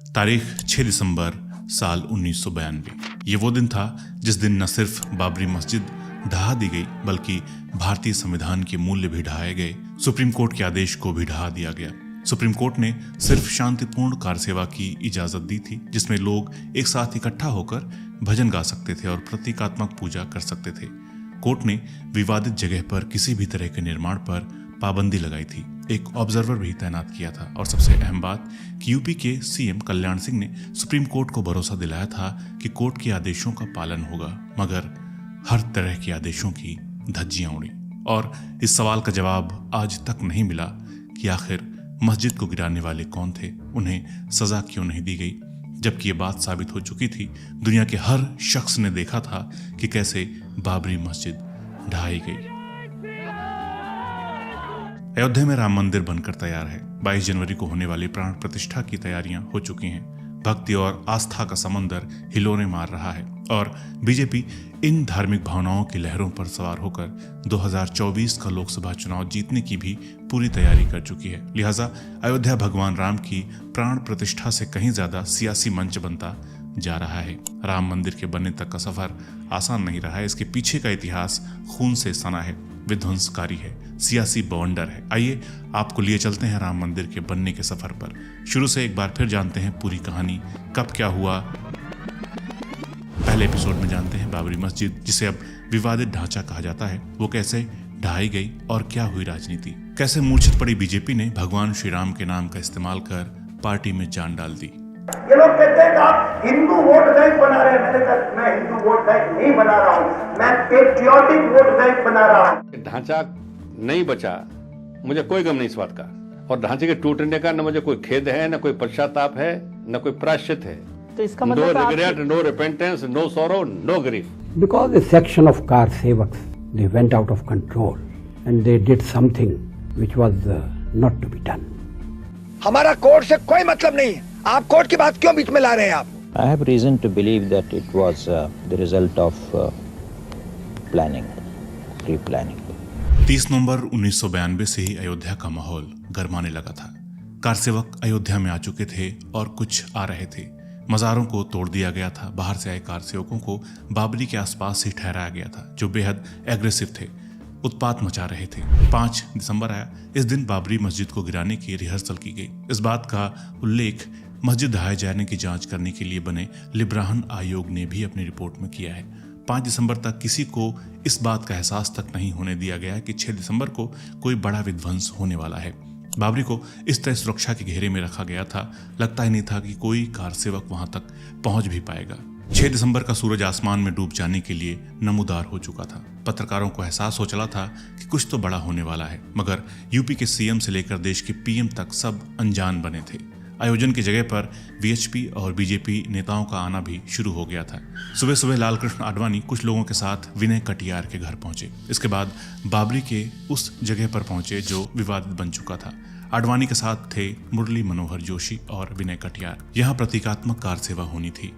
तारीख 6 दिसंबर साल 1992। ये वो दिन था जिस दिन न सिर्फ बाबरी मस्जिद ढहा दी गई बल्कि भारतीय संविधान के मूल्य भी ढहाए गए। सुप्रीम कोर्ट के आदेश को भी ढहा दिया गया। सुप्रीम कोर्ट ने सिर्फ शांतिपूर्ण कार सेवा की इजाजत दी थी, जिसमें लोग एक साथ इकट्ठा होकर भजन गा सकते थे और प्रतीकात्मक पूजा कर सकते थे। कोर्ट ने विवादित जगह पर किसी भी तरह के निर्माण पर पाबंदी लगाई थी, एक ऑब्जर्वर भी तैनात किया था और सबसे अहम बात कि यूपी के सीएम कल्याण सिंह ने सुप्रीम कोर्ट को भरोसा दिलाया था कि कोर्ट के आदेशों का पालन होगा। मगर हर तरह के आदेशों की धज्जियां उड़ी और इस सवाल का जवाब आज तक नहीं मिला कि आखिर मस्जिद को गिराने वाले कौन थे, उन्हें सजा क्यों नहीं दी गई, जबकि ये बात साबित हो चुकी थी। दुनिया के हर शख्स ने देखा था कि कैसे बाबरी मस्जिद ढहाई गई। अयोध्या में राम मंदिर बनकर तैयार है। 22 जनवरी को होने वाली प्राण प्रतिष्ठा की तैयारियां हो चुकी हैं। भक्ति और आस्था का समंदर हिलोरे मार रहा है और बीजेपी इन धार्मिक भावनाओं की लहरों पर सवार होकर 2024 का लोकसभा चुनाव जीतने की भी पूरी तैयारी कर चुकी है। लिहाजा अयोध्या भगवान राम की प्राण प्रतिष्ठा से कहीं ज्यादा सियासी मंच बनता जा रहा है। राम मंदिर के बनने तक का सफर आसान नहीं रहा है। इसके पीछे का इतिहास खून से सना है, विध्वंसकारी है, सियासी बवंडर है। आइए आपको लिए चलते हैं राम मंदिर के बनने के सफर पर। शुरू से एक बार फिर जानते हैं पूरी कहानी, कब क्या हुआ। पहले एपिसोड में जानते हैं बाबरी मस्जिद, जिसे अब विवादित ढांचा कहा जाता है, वो कैसे ढहाई गई और क्या हुई राजनीति। कैसे मूर्छित पड़ी बीजेपी ने भगवान श्री राम के नाम का इस्तेमाल कर पार्टी में जान डाल दी। ये लोग कहते हैं कि आप हिंदू वोट बैंक बना रहे हैं। मैंने कहा मैं हिंदू वोट बैंक नहीं बना रहा हूँ, मैं पेट्रियोटिक वोट बैंक बना रहा हूँ। ढांचा नहीं बचा, मुझे कोई गम नहीं इस बात का, और ढांचे के टूटने का न मुझे कोई खेद है, न कोई पश्चाताप है, न कोई प्रायश्चित है। तो इसका मतलब no regret, no repentance, no sorrow, no grief. Because a section of car sevaks, they went out of control and they did something which was not to be done. हमारा कोर्ट से कोई मतलब नहीं है, आप कोर्ट की बात क्यों बीच में ला रहे हैं आप? I have reason to believe that it was the result of planning, pre-planning. 30 नवंबर 1992 से ही अयोध्या का माहौल गरमाने लगा था। कारसेवक अयोध्या में आ चुके थे और कुछ आ रहे थे। मज़ारों को तोड़ दिया गया था। बाहर से आए कारसेवकों को बाबरी के आसपास ही ठहराया गया था, जो बेहद एग्रेसिव थे, उत्पात मचा रहे थे। 5 दिसंबर आया। इस दिन बाबरी मस्जिद को गिराने की रिहर्सल की गई। इस बात का उल्लेख मस्जिद ढहाए जाने की जांच करने के लिए बने लिब्राहन आयोग ने भी अपनी रिपोर्ट में किया है। 5 दिसंबर तक किसी को इस बात का एहसास तक नहीं होने दिया गया कि 6 दिसंबर को कोई बड़ा विध्वंस होने वाला है। बाबरी को इस तरह सुरक्षा के घेरे में रखा गया था, लगता ही नहीं था कि कोई कारसेवक वहां तक पहुंच भी पाएगा। 6 दिसंबर का सूरज आसमान में डूब जाने के लिए नमूदार हो चुका था। पत्रकारों को एहसास हो चला था कि कुछ तो बड़ा होने वाला है, मगर यूपी के सीएम से लेकर देश के पीएम तक सब अनजान बने थे। आयोजन की जगह पर वीएचपी और बीजेपी नेताओं का आना भी शुरू हो गया था। सुबह सुबह लालकृष्ण आडवाणी कुछ लोगों के साथ विनय कटियार के घर पहुंचे। इसके बाद बाबरी के उस जगह पर पहुंचे जो विवादित बन चुका था। आडवाणी के साथ थे मुरली मनोहर जोशी और विनय कटियार। यहाँ प्रतीकात्मक कार सेवा होनी थी।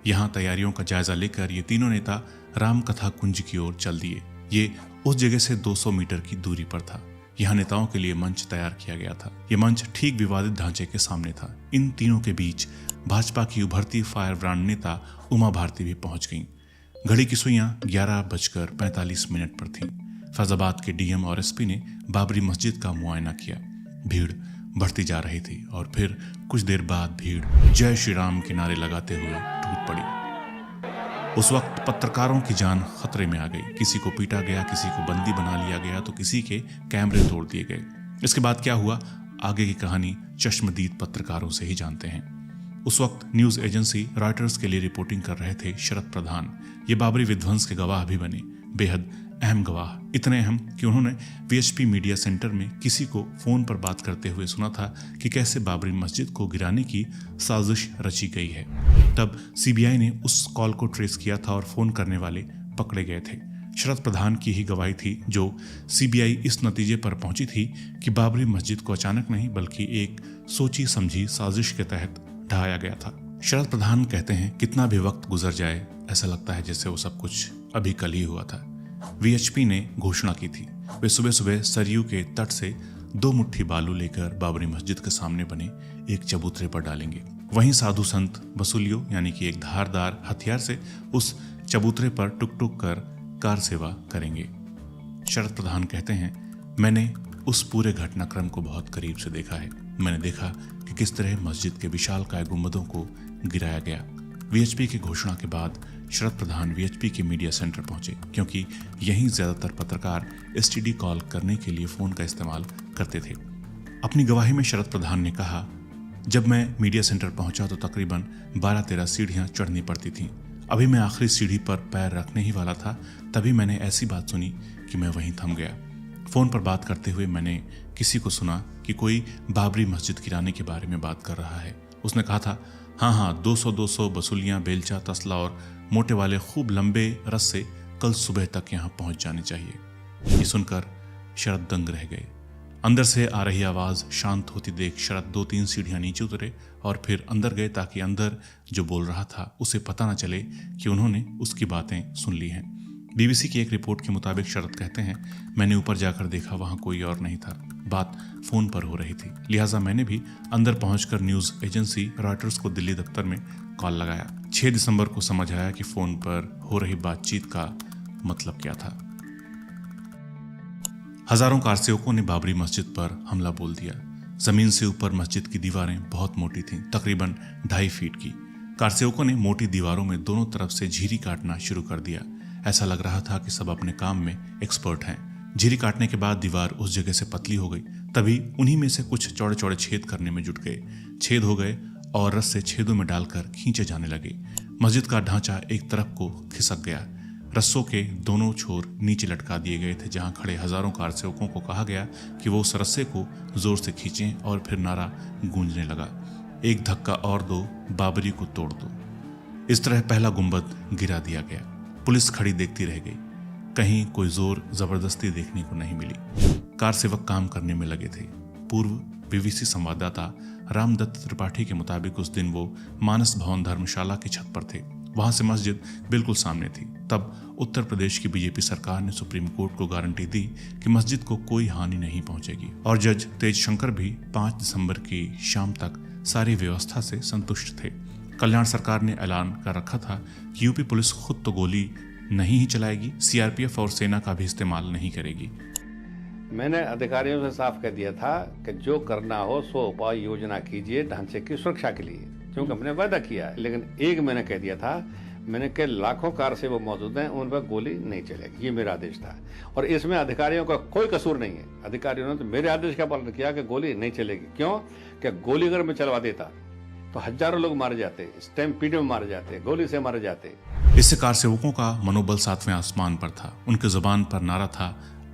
यहाँ तैयारियों का जायजा लेकर ये तीनों नेता राम कथा कुंज की ओर चल दिए। ये उस जगह से 200 मीटर की दूरी पर था। यहाँ नेताओं के लिए मंच तैयार किया गया था। ये मंच ठीक विवादित ढांचे के सामने था। इन तीनों के बीच भाजपा की उभरती फायर ब्रांड नेता उमा भारती भी पहुंच गईं। घड़ी की सुइयां 11:45 पर थीं। फैजाबाद के डीएम और एसपी ने बाबरी मस्जिद का मुआयना किया। भीड़ बढ़ती जा रही थी और फिर कुछ देर बाद भीड़ जय श्री राम के नारे लगाते हुए टूट पड़ी। उस वक्त पत्रकारों की जान खतरे में आ गई। किसी को पीटा गया, किसी को बंदी बना लिया गया, तो किसी के कैमरे तोड़ दिए गए। इसके बाद क्या हुआ, आगे की कहानी चश्मदीद पत्रकारों से ही जानते हैं। उस वक्त न्यूज एजेंसी रॉयटर्स के लिए रिपोर्टिंग कर रहे थे शरद प्रधान। ये बाबरी विध्वंस के गवाह भी बने, बेहद अहम गवाह, इतने अहम कि उन्होंने वीएचपी मीडिया सेंटर में किसी को फोन पर बात करते हुए सुना था कि कैसे बाबरी मस्जिद को गिराने की साजिश रची गई है। तब सीबीआई ने उस कॉल को ट्रेस किया था और फोन करने वाले पकड़े गए थे। शरद प्रधान की ही गवाही थी जो सीबीआई इस नतीजे पर पहुंची थी कि बाबरी मस्जिद को अचानक नहीं बल्कि एक सोची समझी साजिश के तहत ढहाया गया था। शरद प्रधान कहते हैं, कितना भी वक्त गुजर जाए ऐसा लगता है जैसे वो सब कुछ अभी कल ही हुआ था। वीएचपी ने घोषणा की थी, वे सुबह सुबह सरयू के तट से 2 मुट्ठी बालू लेकर बाबरी मस्जिद के सामने बने एक चबूतरे पर डालेंगे वहीं साधु संत वसूलियों यानी कि एक धारदार हथियार से उस चबूतरे पर टुक टुक कर कार सेवा करेंगे। शरद प्रधान कहते हैं, मैंने उस पूरे घटनाक्रम को बहुत करीब से देखा है। मैंने देखा कि किस तरह मस्जिद के विशालकाय गुंबदों को गिराया गया। वीएचपी की घोषणा के बाद शरद प्रधान वीएचपी के मीडिया सेंटर पहुंचे, क्योंकि यहीं ज्यादातर पत्रकार एसटीडी कॉल करने के लिए फोन का इस्तेमाल करते थे। अपनी गवाही में शरद प्रधान ने कहा, जब मैं मीडिया सेंटर पहुंचा तो तकरीबन 12-13 सीढ़ियां चढ़नी पड़ती थीं। अभी मैं आखिरी सीढ़ी पर पैर रखने ही वाला था, तभी मैंने ऐसी बात सुनी कि मैं वहीं थम गया। फोन पर बात करते हुए मैंने किसी को सुना कि कोई बाबरी मस्जिद गिराने के बारे में बात कर रहा है। उसने कहा था, हाँ 200 बसूलियां, बेलचा, तसला और मोटे वाले खूब लंबे रस्से कल सुबह तक यहाँ पहुंच जाने चाहिए। ये सुनकर शरद दंग रह गए। अंदर से आ रही आवाज शांत होती देख शरद 2-3 सीढ़ियां नीचे उतरे और फिर अंदर गए, ताकि अंदर जो बोल रहा था उसे पता न चले कि उन्होंने उसकी बातें सुन ली हैं। बीबीसी की एक रिपोर्ट के मुताबिक शरद कहते हैं, मैंने ऊपर जाकर देखा, वहां कोई और नहीं था। बात फोन पर हो रही थी, लिहाजा मैंने भी अंदर पहुंचकर न्यूज एजेंसी रॉयटर्स को दिल्ली दफ्तर में कॉल लगाया। 6 दिसंबर को समझ आया कि फोन पर हो रही बातचीत का मतलब क्या था। हजारों कारसेवकों ने बाबरी मस्जिद पर हमला बोल दिया। जमीन से ऊपर मस्जिद की दीवारें बहुत मोटी थीं, तकरीबन 2.5 फीट की। कारसेवकों ने मोटी दीवारों में दोनों तरफ से झीरी काटना शुरू कर दिया। ऐसा लग रहा था कि सब अपने काम में एक्सपर्ट हैं। झीरी काटने के बाद दीवार उस जगह से पतली हो गई। तभी उन्हीं में से कुछ चौड़े चौड़े छेद करने में जुट गए। छेद हो गए और रस्से छेदों में डालकर खींचे जाने लगे। मस्जिद का ढांचा एक तरफ को खिसक गया। रस्सों के दोनों छोर नीचे लटका दिए गए थे। जहां खड़े हजारों कारसेवकों को कहा गया कि वो उस रस्से को जोर से खींचें, और फिर नारा गूंजने लगा, एक धक्का और दो, बाबरी को तोड़ दो। इस तरह पहला गुंबद गिरा दिया गया। पुलिस खड़ी देखती रह गई। कहीं कोई जोर जबरदस्ती देखने को नहीं मिली। कारसेवक काम करने में लगे थे। पूर्व बीबीसी संवाददाता रामदत्त त्रिपाठी के मुताबिक उस दिन वो मानस भवन धर्मशाला की छत पर थे। वहां से मस्जिद बिल्कुल सामने थी। तब उत्तर प्रदेश की बीजेपी सरकार ने सुप्रीम कोर्ट को गारंटी दी कि मस्जिद को कोई हानि नहीं पहुंचेगी, और जज तेज शंकर भी 5 दिसंबर की शाम तक सारी व्यवस्था से संतुष्ट थे। कल्याण सरकार ने ऐलान कर रखा था कि यूपी पुलिस खुद तो गोली नहीं ही चलाएगी, सीआरपीएफ और सेना का भी इस्तेमाल नहीं करेगी। मैंने अधिकारियों से साफ कह दिया था कि जो करना हो सो उपाय योजना कीजिए ढांचे की सुरक्षा के लिए, क्योंकि हमने वादा किया है। लेकिन एक मैंने कह दिया था, मैंने कहा लाखों कार से वो मौजूद हैं, उन पर गोली नहीं चलेगी, ये मेरा आदेश था। और इसमें अधिकारियों का कोई कसूर नहीं है। अधिकारियों ने तो मेरे आदेश का पालन किया कि गोली नहीं चलेगी। क्यों? कि गोली अगर मैं चलवा देता तो हजारों लोग मारे जाते, स्टैम्पीड में मारे जाते, गोली से मारे जाते। इससे कारसेवकों का मनोबल 7वें आसमान पर था। उनके जुबान पर नारा था,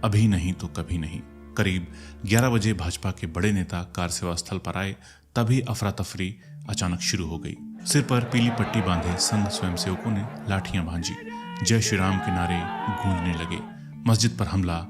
अभी नहीं तो कभी नहीं। करीब 11 बजे भाजपा के बड़े नेता कार सेवा स्थल पर आए, तभी अफरा तफरी अचानक शुरू हो गई। सिर पर पीली पट्टी बांधे संघ स्वयंसेवकों ने लाठियां भांजी। जय श्री राम के नारे गूंजने लगे। मस्जिद पर हमला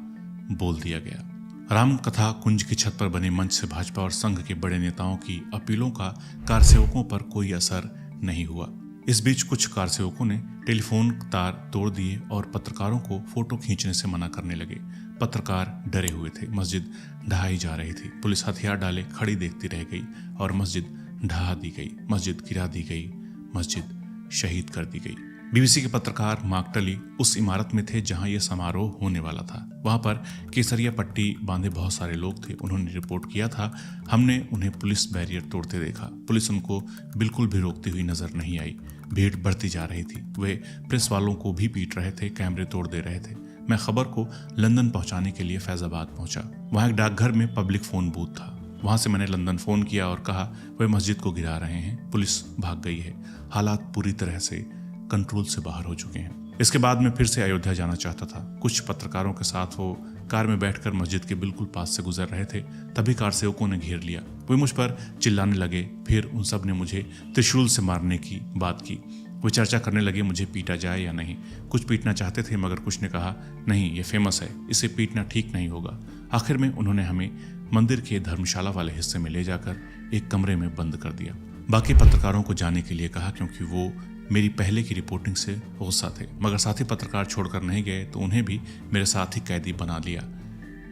बोल दिया गया। राम कथा कुंज की छत पर बने मंच से भाजपा और संघ के बड़े नेताओं की अपीलों का कारसेवकों पर कोई असर नहीं हुआ। इस बीच कुछ कारसेवकों ने टेलीफोन तार तोड़ दिए और पत्रकारों को फोटो खींचने से मना करने लगे। पत्रकार डरे हुए थे। मस्जिद ढहाई जा रही थी। पुलिस हथियार डाले खड़ी देखती रह गई और मस्जिद ढहा दी गई, मस्जिद गिरा दी गई, मस्जिद शहीद कर दी गई। बीबीसी के पत्रकार माकटली उस इमारत में थे जहां यह समारोह होने वाला था। वहां पर केसरिया पट्टी बांधे बहुत सारे लोग थे। उन्होंने रिपोर्ट किया था, हमने उन्हें पुलिस बैरियर तोड़ते देखा। पुलिस उनको बिल्कुल भी रोकती हुई नजर नहीं आई। भीड़ बढ़ती जा रही थी। वे प्रेस वालों को भी पीट रहे थे, कैमरे तोड़ दे रहे थे। मैं खबर को लंदन पहुंचाने के लिए फैजाबाद पहुंचा। वहां एक डाकघर में पब्लिक फोन बूथ था। वहां से मैंने लंदन फोन किया और कहा वे मस्जिद को गिरा रहे हैं, पुलिस भाग गई है, हालात पूरी तरह से कंट्रोल से बाहर हो चुके हैं। इसके बाद मैं फिर से अयोध्या जाना चाहता था। कुछ पत्रकारों के साथ वो कार में बैठकर मस्जिद के बिल्कुल पास से गुजर रहे थे। तभी कारसेवकों ने घेर लिया। वे मुझ पर चिल्लाने लगे। फिर उन सब ने मुझे त्रिशूल से मारने की बात की। वो चर्चा करने लगे मुझे पीटा जाए या नहीं। कुछ पीटना चाहते थे मगर कुछ ने कहा नहीं, ये फेमस है, इसे पीटना ठीक नहीं होगा। आखिर में उन्होंने हमें मंदिर के धर्मशाला वाले हिस्से में ले जाकर एक कमरे में बंद कर दिया। बाकी पत्रकारों को जाने के लिए कहा क्योंकि वो मेरी पहले की रिपोर्टिंग से गुस्सा थे। मगर साथी पत्रकार छोड़कर नहीं गए तो उन्हें भी मेरे साथ ही कैदी बना लिया।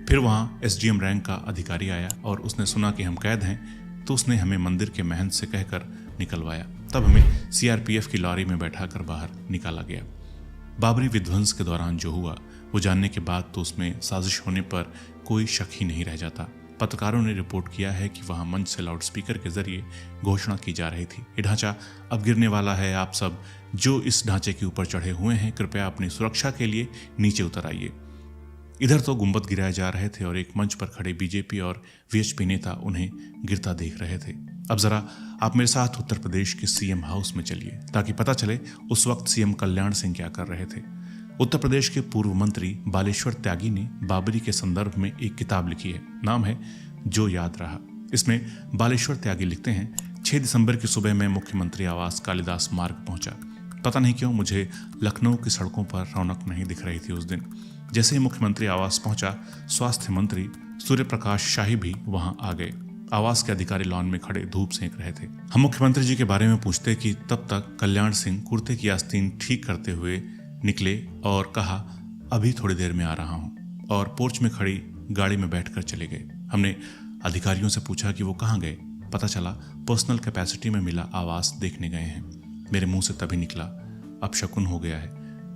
फिर वहां एसडीएम रैंक का अधिकारी आया और उसने सुना कि हम कैद हैं तो उसने हमें मंदिर के महंत से कहकर निकलवाया। तब हमें सीआरपीएफ की लॉरी में बैठाकर बाहर निकाला गया। बाबरी विध्वंस के दौरान जो हुआ वो जानने के बाद तो उसमें साजिश होने पर कोई शक ही नहीं रह जाता। पत्रकारों ने रिपोर्ट किया है कि वहां मंच से लाउडस्पीकर के जरिए घोषणा की जा रही थी, ये ढांचा अब गिरने वाला है, आप सब जो इस ढांचे के ऊपर चढ़े हुए हैं कृपया अपनी सुरक्षा के लिए नीचे उतर आइए। इधर तो गुंबद गिराए जा रहे थे और एक मंच पर खड़े बीजेपी और वीएचपी नेता उन्हें गिरता देख रहे थे। अब जरा आप मेरे साथ उत्तर प्रदेश के सीएम हाउस में चलिए ताकि पता चले उस वक्त सीएम कल्याण सिंह क्या कर रहे थे। उत्तर प्रदेश के पूर्व मंत्री बालेश्वर त्यागी ने बाबरी के संदर्भ में एक किताब लिखी है, नाम है जो याद रहा। इसमें बालेश्वर त्यागी लिखते हैं, 6 दिसंबर की सुबह मैं मुख्यमंत्री आवास कालिदास मार्ग पहुंचा। पता नहीं क्यों मुझे लखनऊ की सड़कों पर रौनक नहीं दिख रही थी उस दिन। जैसे ही मुख्यमंत्री आवास पहुंचा, स्वास्थ्य मंत्री सूर्य प्रकाश शाही भी वहां आ गए। आवास के अधिकारी लॉन में खड़े धूप सेंक रहे थे। हम मुख्यमंत्री जी के बारे में पूछते कि तब तक कल्याण सिंह कुर्ते की आस्तीन ठीक करते हुए निकले और कहा, अभी थोड़ी देर में आ रहा हूं, और पोर्च में खड़ी गाड़ी में बैठकर चले गए। हमने अधिकारियों से पूछा कि वो कहाँ गए। पता चला पर्सनल कैपेसिटी में मिला आवास देखने गए हैं। मेरे मुंह से तभी निकला, अब शकुन हो गया है,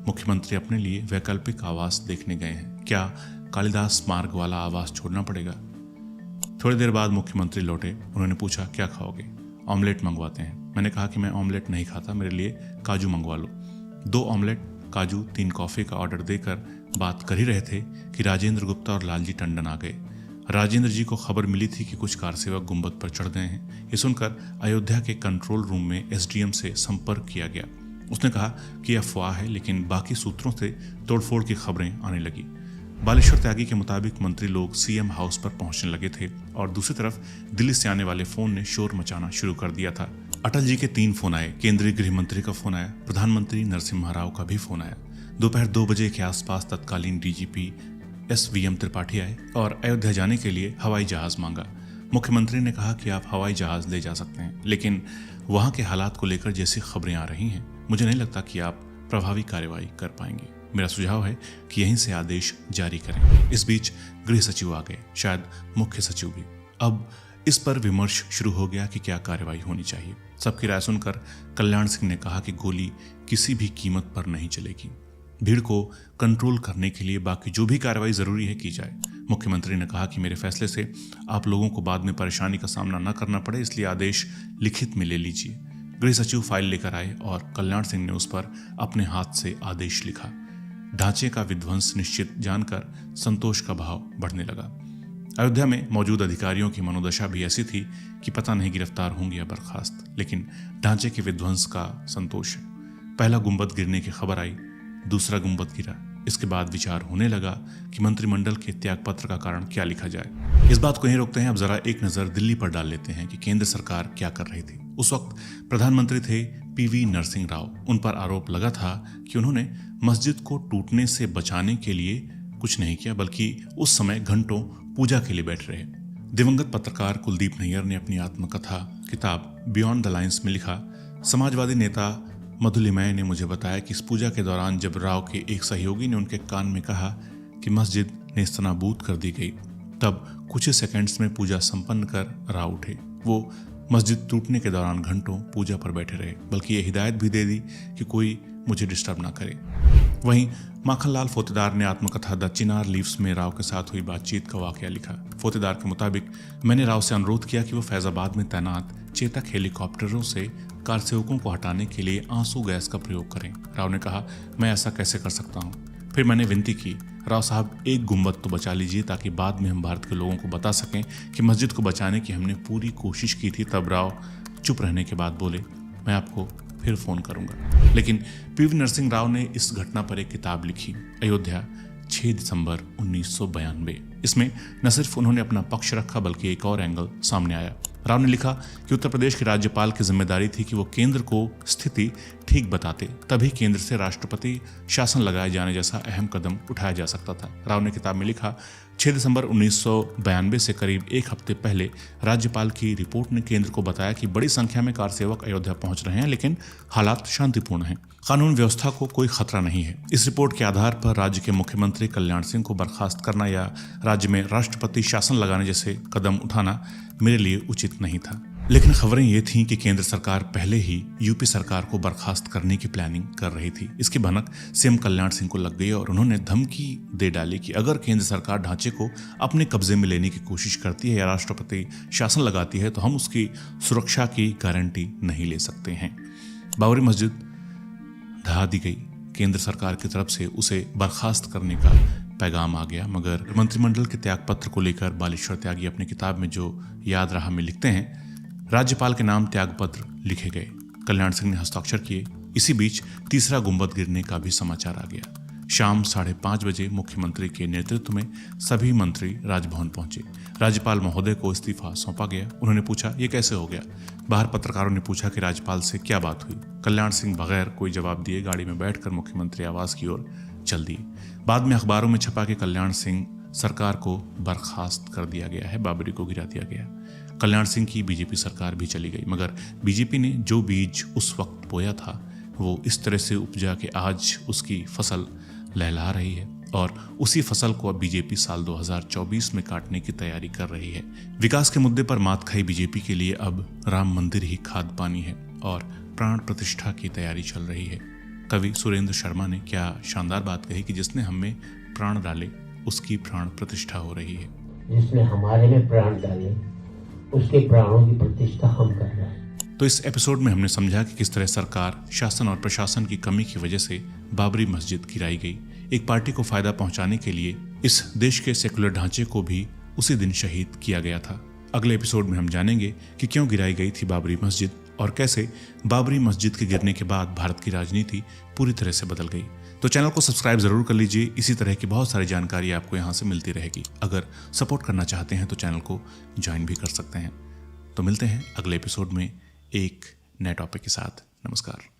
मुख्यमंत्री अपने लिए वैकल्पिक आवास देखने गए हैं, क्या कालिदास मार्ग वाला आवास छोड़ना पड़ेगा। थोड़ी देर बाद मुख्यमंत्री लौटे। उन्होंने पूछा, क्या खाओगे? ऑमलेट मंगवाते हैं। मैंने कहा कि मैं ऑमलेट नहीं खाता, मेरे लिए काजू मंगवा लो। 2 ऑमलेट, काजू, 3 कॉफी का ऑर्डर देकर बात कर ही रहे थे कि राजेंद्र गुप्ता और लालजी टंडन आ गए। राजेंद्र जी को खबर मिली थी कि कुछ कारसेवक गुंबद पर चढ़ गए हैं। ये सुनकर अयोध्या के कंट्रोल रूम में एसडीएम से संपर्क किया गया। उसने कहा कि अफवाह है, लेकिन बाकी सूत्रों से तोड़फोड़ की खबरें आने लगी। बालेश्वर त्यागी के मुताबिक मंत्री लोग सीएम हाउस पर पहुंचने लगे थे और दूसरी तरफ दिल्ली से आने वाले फोन ने शोर मचाना शुरू कर दिया था। अटल जी के 3 फोन आए, केंद्रीय गृह मंत्री का फोन आया, प्रधानमंत्री नरसिम्हा राव का भी फोन आया। दोपहर 2 बजे के आसपास तत्कालीन डीजीपी एसवीएम त्रिपाठी आए और अयोध्या जाने के लिए हवाई जहाज मांगा। मुख्यमंत्री ने कहा कि आप हवाई जहाज ले जा सकते हैं, लेकिन वहां के हालात को लेकर जैसी खबरें आ रही हैं, मुझे नहीं लगता कि आप प्रभावी कार्रवाई कर पाएंगे। मेरा सुझाव है कि यहीं से आदेश जारी करें। इस बीच गृह सचिव आ गए, शायद मुख्य सचिव भी। अब इस पर विमर्श शुरू हो गया कि क्या कार्रवाई होनी चाहिए। सबकी राय सुनकर कल्याण सिंह ने कहा कि गोली किसी भी कीमत पर नहीं चलेगी। भीड़ को कंट्रोल करने के लिए बाकी जो भी कार्रवाई जरूरी है की जाए। मुख्यमंत्री ने कहा कि मेरे फैसले से आप लोगों को बाद में परेशानी का सामना न करना पड़े, इसलिए आदेश लिखित में ले लीजिए। गृह सचिव फाइल लेकर आए और कल्याण सिंह ने उस पर अपने हाथ से आदेश लिखा। ढांचे का विध्वंस निश्चित जानकर संतोष का भाव बढ़ने लगा। अयोध्या में मौजूद अधिकारियों की मनोदशा भी ऐसी थी कि पता नहीं गिरफ्तार होंगे या बर्खास्त, लेकिन ढांचे के विध्वंस का संतोष है। पहला गुंबद गिरने की खबर आई, दूसरा गुंबद गिरा। इसके बाद विचार होने लगा कि मंत्रिमंडल के त्यागपत्र का कारण क्या लिखा जाए। इस बात को यहीं रोकते हैं। अब जरा एक नजर दिल्ली पर डाल लेते हैं कि केंद्र सरकार क्या कर रही थी। उस वक्त प्रधानमंत्री थे पीवी नरसिंह राव। उन पर आरोप लगा था कि उन्होंने मस्जिद को टूटने से बचाने के लिए कुछ नहीं किया, बल्कि उस समय घंटों पूजा के लिए बैठ रहे। दिवंगत पत्रकार कुलदीप नैयर ने अपनी आत्मकथा किताब बियॉन्ड द लाइन्स में लिखा, समाजवादी नेता मधुलिमय ने मुझे बताया कि इस पूजा के दौरान जब राव के एक सहयोगी ने उनके कान में कहा कि मस्जिद नेस्तनाबूद कर दी गई, तब कुछ ही सेकंड्स में पूजा संपन्न कर राव उठे। वो मस्जिद टूटने के दौरान घंटों पूजा पर बैठे रहे, बल्कि ये हिदायत भी दे दी कि कोई मुझे डिस्टर्ब ना करे। वहीं माखनलाल फोतेदार ने आत्मकथा द चिनार लीव्स में राव के साथ हुई बातचीत का वाकया लिखा। फोतेदार के मुताबिक मैंने राव से अनुरोध किया कि वो फैजाबाद में तैनात चेतक हेलीकॉप्टरों से कारसेवकों को हटाने के लिए आंसू गैस का प्रयोग करें। राव ने कहा, मैं ऐसा कैसे कर सकता हूँ। फिर मैंने विनती की, राव साहब एक गुंबद तो बचा लीजिए ताकि बाद में हम भारत के लोगों को बता सकें कि मस्जिद को बचाने की हमने पूरी कोशिश की थी। तब राव चुप रहने के बाद बोले, मैं आपको फिर फोन करूंगा। लेकिन पीवी नरसिंह राव ने इस घटना पर एक किताब लिखी, अयोध्या 6 दिसंबर 1992। इसमें न सिर्फ उन्होंने अपना पक्ष रखा बल्कि एक और एंगल सामने आया। राव ने लिखा कि उत्तर प्रदेश के राज्यपाल की जिम्मेदारी थी कि वो केंद्र को स्थिति ठीक बताते, तभी केंद्र से राष्ट्रपति शासन लगाए जाने जैसा अहम कदम उठाया जा सकता था। राव ने किताब में लिखा, 6 दिसंबर 1992 से करीब 1 हफ्ते पहले राज्यपाल की रिपोर्ट ने केंद्र को बताया कि बड़ी संख्या में कारसेवक अयोध्या पहुंच रहे हैं, लेकिन हालात शांतिपूर्ण हैं, कानून व्यवस्था को कोई खतरा नहीं है। इस रिपोर्ट के आधार पर राज्य के मुख्यमंत्री कल्याण सिंह को बर्खास्त करना या राज्य में राष्ट्रपति शासन लगाने जैसे कदम उठाना मेरे लिए उचित नहीं था। लेकिन खबरें ये थीं कि केंद्र सरकार पहले ही यूपी सरकार को बर्खास्त करने की प्लानिंग कर रही थी। इसकी भनक सीएम कल्याण सिंह को लग गई और उन्होंने धमकी दे डाली कि अगर केंद्र सरकार ढांचे को अपने कब्जे में लेने की कोशिश करती है या राष्ट्रपति शासन लगाती है तो हम उसकी सुरक्षा की गारंटी नहीं ले सकते हैं। बाबरी मस्जिद ढहा दी गई। केंद्र सरकार की तरफ से उसे बर्खास्त करने का पैगाम आ गया, मगर मंत्रिमंडल के त्यागपत्र को लेकर बालेश्वर त्यागी अपनी किताब में जो याद रहा में लिखते हैं, राज्यपाल के नाम त्यागपत्र लिखे गए, कल्याण सिंह ने हस्ताक्षर किए। इसी बीच तीसरा गुंबद गिरने का भी समाचार आ गया। शाम 5:30 बजे मुख्यमंत्री के नेतृत्व में सभी मंत्री राजभवन पहुंचे। राज्यपाल महोदय को इस्तीफा सौंपा गया। उन्होंने पूछा ये कैसे हो गया। बाहर पत्रकारों ने पूछा कि राज्यपाल से क्या बात हुई। कल्याण सिंह बगैर कोई जवाब दिए गाड़ी में बैठकर मुख्यमंत्री आवास की ओर चल दिए। बाद में अखबारों में छपा कि कल्याण सिंह सरकार को बर्खास्त कर दिया गया है, बाबरी को गिरा दिया गया। कल्याण सिंह की बीजेपी सरकार भी चली गई, मगर बीजेपी ने जो बीज उस वक्त बोया था वो इस तरह से उपजा कि आज उसकी फसल लहला रही है और उसी फसल को अब बीजेपी साल 2024 में काटने की तैयारी कर रही है। विकास के मुद्दे पर मात खाई बीजेपी के लिए अब राम मंदिर ही खाद पानी है और प्राण प्रतिष्ठा की तैयारी चल रही है। कवि सुरेंद्र शर्मा ने क्या शानदार बात कही कि जिसने हमें प्राण डाले उसकी प्राण प्रतिष्ठा हो रही है। जिसने हमारे में प्राण डाले उसके प्राणों की प्रतिष्ठा हम कर रहे हैं। तो इस एपिसोड में हमने समझा कि किस तरह सरकार, शासन और प्रशासन की कमी की वजह से बाबरी मस्जिद गिराई गई। एक पार्टी को फायदा पहुंचाने के लिए इस देश के सेकुलर ढांचे को भी उसी दिन शहीद किया गया था। अगले एपिसोड में हम जानेंगे कि क्यों गिराई गई थी बाबरी मस्जिद और कैसे बाबरी मस्जिद के गिरने के बाद भारत की राजनीति पूरी तरह से बदल गई। तो चैनल को सब्सक्राइब जरूर कर लीजिए। इसी तरह की बहुत सारी जानकारी आपको यहाँ से मिलती रहेगी। अगर सपोर्ट करना चाहते हैं तो चैनल को ज्वाइन भी कर सकते हैं। तो मिलते हैं अगले एपिसोड में एक नए टॉपिक के साथ। नमस्कार।